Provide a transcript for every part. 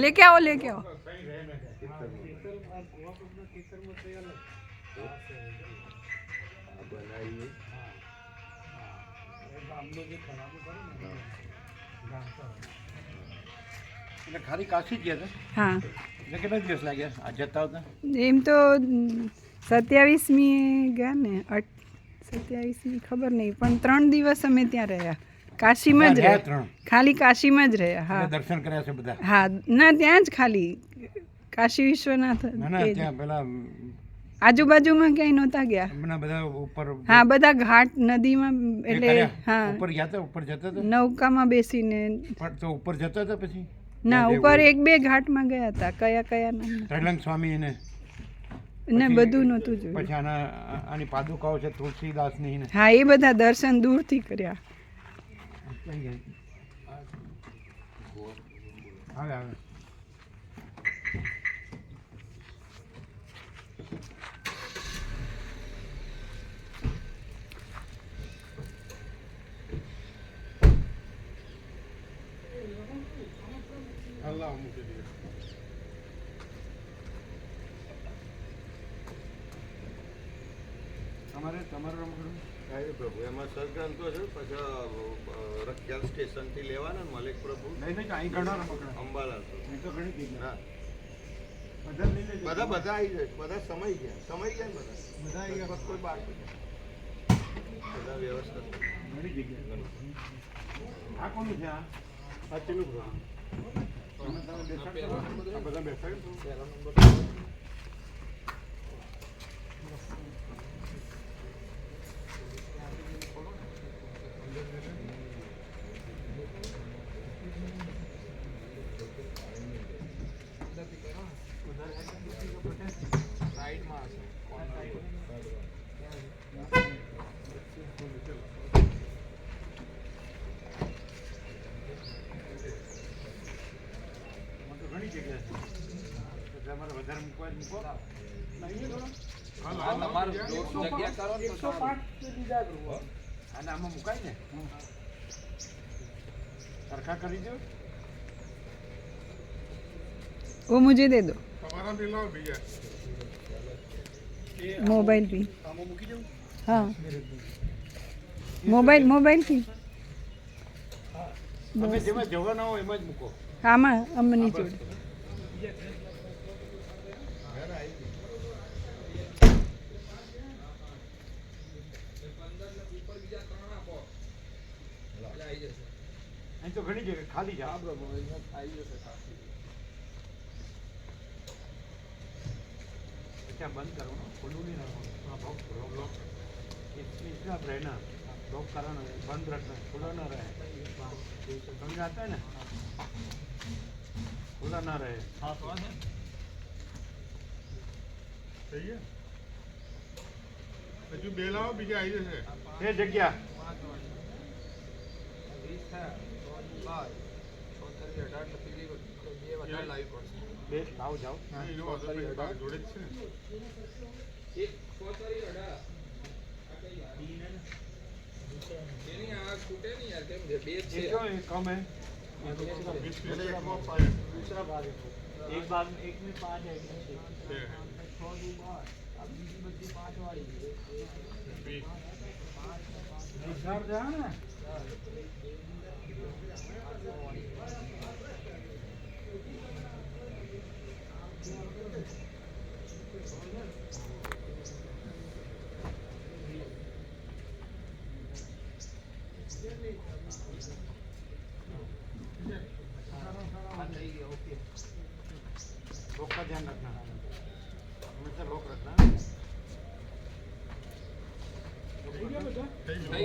लेके आओ लेके आओ। खाली काशी गया था। हाँ कितना दिवस लगे आ जता होता एम तो 27મી ગયા ને 27મી ખબર નહીં પણ 3 દિવસ અમે ત્યાં રહ્યા કાશીમાં જ રહ્યા ખાલી કાશીમાં જ રહ્યા હા દર્શન કર્યા છે બધા હા ના ત્યાં જ ખાલી કાશી વિશ્વનાથ ના ના ત્યાં પેલા આજુબાજુમાં ક્યાંય નહોતા ગયા હમણાં બધા ઉપર હા બધા ઘાટ નદીમાં એટલે હા ઉપર ગયા હતા ઉપર જતા હતા નૌકામાં બેસીને પણ તો ઉપર જતા હતા પછી ના ઉપર 1-2 ઘાટમાં ગયા હતા કયા કયા નામ ત્રિલંગ સ્વામી ને બધું નહોતું જોયું પછી આની પાદુકાઓ છે તુલસીદાસની ને હા એ બધા દર્શન દૂરથી કર્યા આવે આવે અલ્લાહ મૂકી દે તમારે રમકડું કાંઈ પ્રભુ એમાં સદગ્રંથો છે પછી રખિયાલ સ્ટેશનથી લેવાના મલિક પ્રભુ નહીં અહીં ઘણા રમકડા અંબાલાલ અહીં તો ઘણી જગ્યા બધા બધા આવી જાય બધા સમય ગયા ને બધા આવી ગયા કોઈ બાકી બધા વ્યવસ્થા ઘણી જગ્યા આ કોનું છે આ સાચેલું પ્રભુ બધા બેસાડ્યું પહેલા નંબર ઘણી જગ્યા છે તમારે વધારે મૂકવા જ મૂકો અને આમાં મુકાય ને સરખા કરી દો वो मुझे दे दो તમારા બી લાવ બીજા मोबाइल भी આમાં મૂકી દઉં हाँ मोबाइल भी તમે જેમાં જવાના હોય એમાં જ મૂકો આમાં અમની જોડે અહીં તો ઘણી જગ્યાએ ખાલી છે अच्छा बंद करो ना खुलू नहीं रखो ब्लॉक इसमें आप रहना ब्लॉक कराना बंद रखना खुला ना रहे समझ आता है ना खुला ना रहे सही है हजू बेलाओ बीजा आई जैसे ये जगह आओ जाओ जोड़े कम है दूसरा भाग एक भाग एक में 5 है ना लोक का ध्यान रखना हमेशा लोक रखना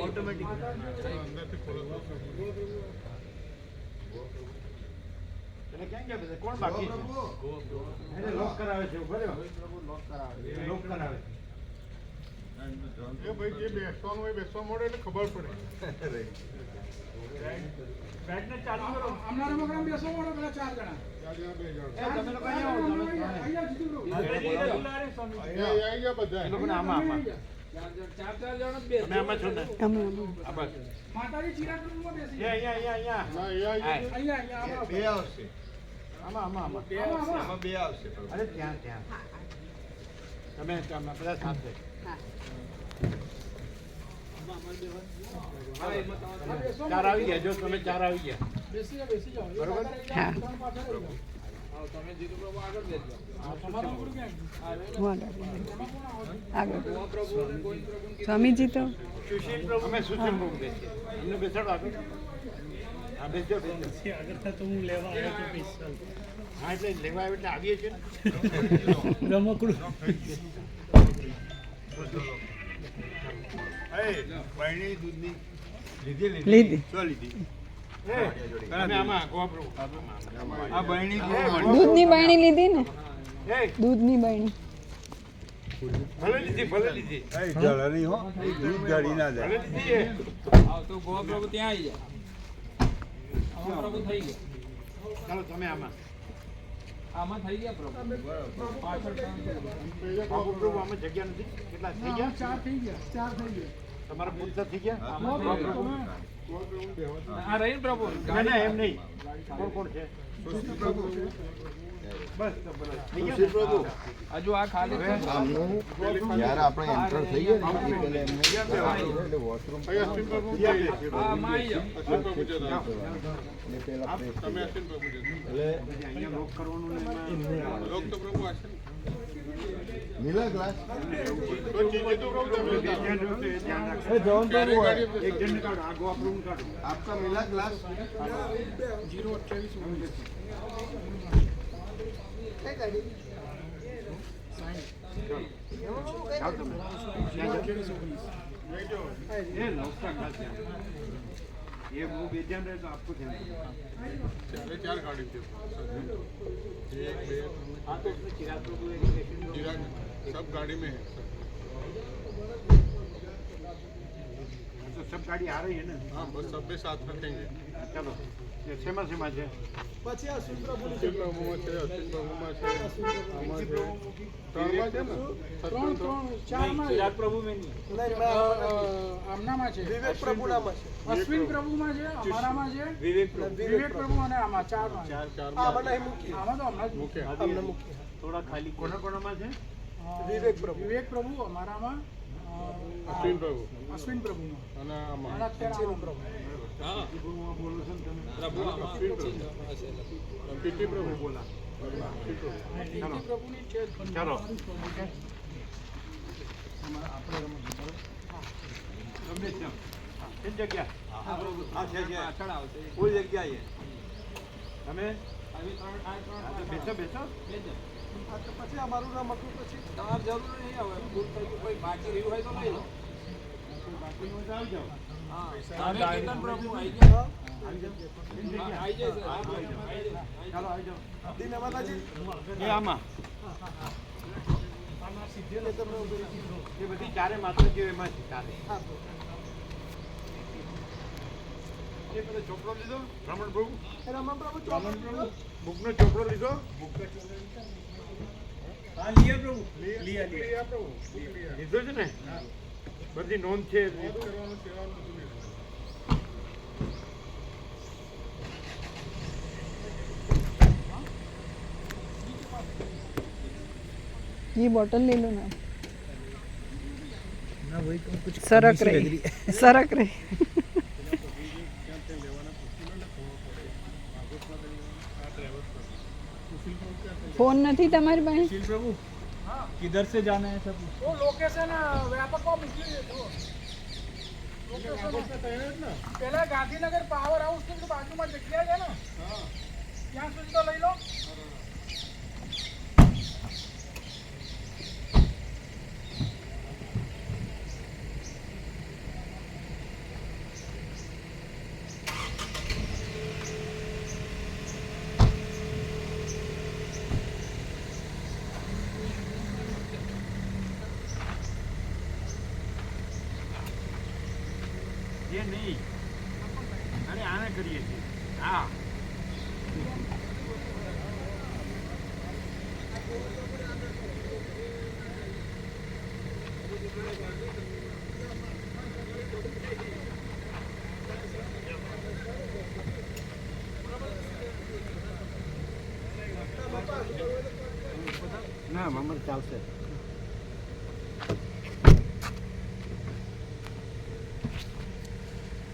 ऑटोमेटिक अंदर से खोलो क्या क्या बता कौन बाकी है अरे लॉक करावे છે ઉભો રહ્યો લોક કરાવે એ ભાઈ જે બેસવાનું હોય બેસવા મળે એટલે ખબર પડે બેટને ચાલુ કરો અમારા મગરા બેસવા મળે પેલા 4 જણા તમે લોકો અહીંયા આવો આઈ જાઓ બધા એ લોકોને આમાં 4 જણ જ બેસ અમે આમાં છો ને આમાં બસ અહીંયા બે આવશે આમાં એમાં બે આવશે અરે ત્યાં તમે બધા સાથે ચાર આવી ગયા જો તમે ચાર આવી ગયા બરોબર હા આગળ સ્વામીજી તો સુશીલ પ્રભુ અમે સુશીલ પ્રભુ બેસીએ અમને બેસાડો આગળ હા બેસજો હા એટલે લેવા આવે એટલે આવીએ છીએ બહેણી દૂધની લીધી શું લીધી તમે આમાં ગોવા પ્રભુ આ બહેણી દૂધની બાયણી લીધી ને એ દૂધની બાયણી ભલે લીધી જળની હો દૂધ ગાડી ના ભલે જાય લીધી તો ગોવા પ્રભુ ત્યાં આવી જાય આમાં પ્રભુ થઈ ગયા ચાલો તમે આમાં આમાં થઈ ગયા પ્રભુ પાછળ બાપુ પ્રભુ આમાં જગ્યા નથી કેટલા થઈ ગયા તમારા પૂરતા થઈ ગયા આ રહીને પ્રભુ ના એમ નહીં કોણ કોણ છે બસ તો બસ થઈ ગયા પ્રભુ હજુ આ ખાલી છે જ્યારે આપણે એન્ટર થઈએ ને એટલે એમને એટલે વોશરૂમ આમાં આવી જાઓ અહીંયા લોક કરવાનું ને એમાં નીલા ગ્લાસ એક જણને કાઢો આગો આપણું કાઢો આપકા મિલા ગ્લાસ જાઓ તમે ये लौका का ये वो बेजान रहे तो आपको ध्यान ચાર ગાડી છે हाँ तो उसमें चिराग प्रभु सब गाड़ी में है तो सब गाड़ी आ रही है ना हाँ बस सब भी साथ रखेंगे चलो ये सेमा सेमा છે અશ્વિન પ્રભુમાં છે અશ્વિન પ્રભુમાં છે આમાં છે ત્રણમાં છે ને ચિરાગ પ્રભુ મેં નહીં આમનામાં છે વિવેક પ્રભુનામાં છે અશ્વિન પ્રભુમાં છે અમારામાં છે વિવેક વિવેક પ્રભુ અને આમાં ચારમાં છે. ચારમાં આમાં તો હમણાં જ મૂકે થોડા ખાલી કોના કોનામાં છે વિવેક પ્રભુ અમારામાં અશ્વિન પ્રભુ અશ્વિન પ્રભુમાં અને આમાં અને અત્યારે આમાં પ્રભુ બોલો છો ને તમે પ્રભુ આમાં પીટી પ્રભુ બોલા વિવેક પ્રભુની છે જ. ચાલો જગ્યા આ છે જે પાછળ આવશે કોઈ જગ્યાએ તમે આવી ત્રણ આ ત્રણ બેસો બેસો બેજો. પછી અમારું નામ હતું પછી તમારે જરૂર નહીં હવે ભૂલ થઈ ગયું કોઈ બાકી રહ્યું હોય તો લઈ લો બાકી હોય તો આવી જાઓ હા તમે કેતન પ્રભુ આવી ગયા આવી જાઓ આવી જાય સર આવી જાય ચાલો આવી જાઓ દિને માતાજી એ આમાં એ બધી ચારે માતાજીઓ એમાં છે ચારે એ પેલો ચોપડો લીધો રમણ પ્રભુ રમણ પ્રભુ રમણ પ્રભુ બુકનો ચોપડો લીધો લીધો છે ને બધી નોંધ છે ये बॉटल ले लो ना सरक रही सरक रही फोन નથી તમારી પાસે प्रभु किधर से जाना है सब वो लोकेशन व्यापकમાં મોકલી દેજો પેલા ગાંધીનગર પાવર હાઉસ ની બાજુમાં જગ્યા છે ને ત્યાં સુધી તો લઈ લો એ નહીં અરે આને કરીએ છીએ હા ના મમ્મી ચાલશે